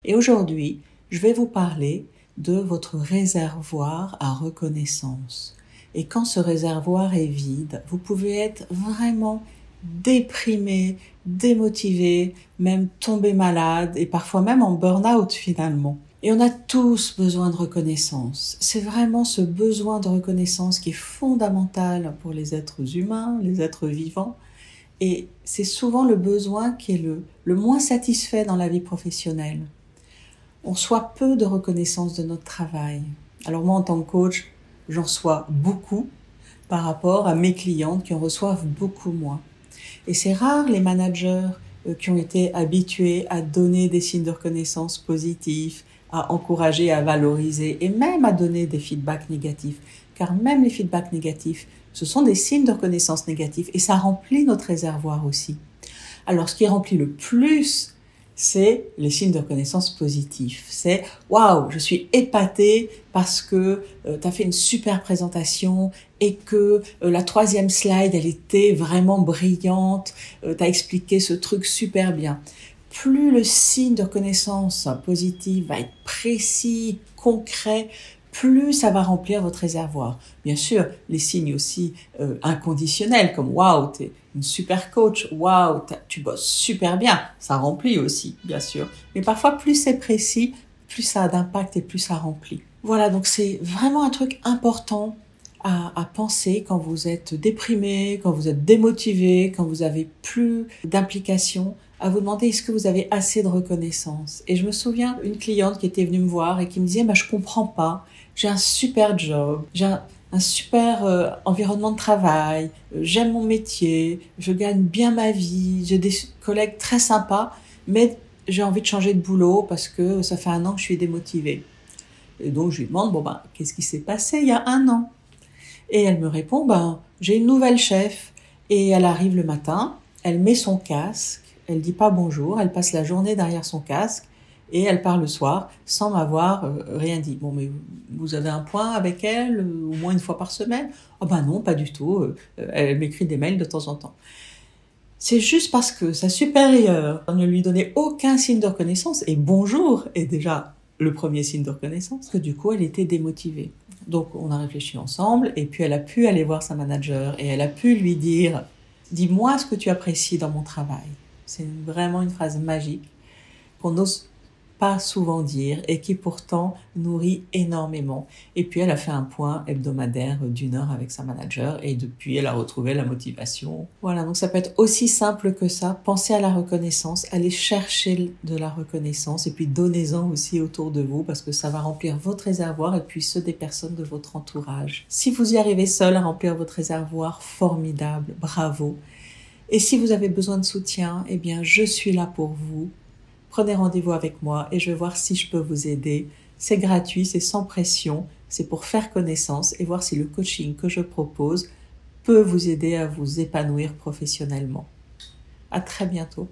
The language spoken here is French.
Et aujourd'hui, je vais vous parler de votre réservoir à reconnaissance. Et quand ce réservoir est vide, vous pouvez être vraiment déprimé, démotivé, même tomber malade et parfois même en burn-out finalement. Et on a tous besoin de reconnaissance. C'est vraiment ce besoin de reconnaissance qui est fondamental pour les êtres humains, les êtres vivants. Et c'est souvent le besoin qui est le moins satisfait dans la vie professionnelle. On reçoit peu de reconnaissance de notre travail. Alors moi, en tant que coach, j'en reçois beaucoup par rapport à mes clientes qui en reçoivent beaucoup moins. Et c'est rare les managers qui ont été habitués à donner des signes de reconnaissance positifs, à encourager, à valoriser et même à donner des feedbacks négatifs. Car même les feedbacks négatifs, ce sont des signes de reconnaissance négatifs et ça remplit notre réservoir aussi. Alors ce qui remplit le plus, c'est les signes de reconnaissance positifs. C'est « Waouh, je suis épatée parce que tu as fait une super présentation et que la 3e slide, elle était vraiment brillante, tu as expliqué ce truc super bien. » Plus le signe de reconnaissance positive va être précis, concret, plus ça va remplir votre réservoir. Bien sûr, les signes aussi inconditionnels comme « Waouh, t'es une super coach, waouh, tu bosses super bien », ça remplit aussi, bien sûr. Mais parfois, plus c'est précis, plus ça a d'impact et plus ça remplit. Voilà, donc c'est vraiment un truc important à penser quand vous êtes déprimé, quand vous êtes démotivé, quand vous avez plus d'implication, à vous demander est-ce que vous avez assez de reconnaissance. Et je me souviens d'une cliente qui était venue me voir et qui me disait « je comprends pas, j'ai un super job, j'ai un super environnement de travail, j'aime mon métier, je gagne bien ma vie, j'ai des collègues très sympas, mais j'ai envie de changer de boulot parce que ça fait 1 an que je suis démotivée. » Et donc je lui demande « qu'est-ce qui s'est passé il y a 1 an ?» Et elle me répond « j'ai une nouvelle chef. » Et elle arrive le matin, elle met son casque, elle dit pas bonjour, elle passe la journée derrière son casque et elle part le soir sans m'avoir rien dit. « Bon, mais vous avez un point avec elle au moins 1 fois par semaine ?»« Ah non, pas du tout, elle m'écrit des mails de temps en temps. » C'est juste parce que sa supérieure ne lui donnait aucun signe de reconnaissance, et bonjour est déjà le premier signe de reconnaissance, que du coup elle était démotivée. Donc on a réfléchi ensemble et puis elle a pu aller voir sa manager et elle a pu lui dire « Dis-moi ce que tu apprécies dans mon travail ». C'est vraiment une phrase magique qu'on n'ose pas souvent dire et qui pourtant nourrit énormément. Et puis elle a fait un point hebdomadaire d'1 heure avec sa manager et depuis elle a retrouvé la motivation. Voilà, donc ça peut être aussi simple que ça. Pensez à la reconnaissance, allez chercher de la reconnaissance et puis donnez-en aussi autour de vous parce que ça va remplir votre réservoir et puis ceux des personnes de votre entourage. Si vous y arrivez seul à remplir votre réservoir, formidable, bravo. Et si vous avez besoin de soutien, eh bien je suis là pour vous. Prenez rendez-vous avec moi et je vais voir si je peux vous aider. C'est gratuit, c'est sans pression, c'est pour faire connaissance et voir si le coaching que je propose peut vous aider à vous épanouir professionnellement. À très bientôt.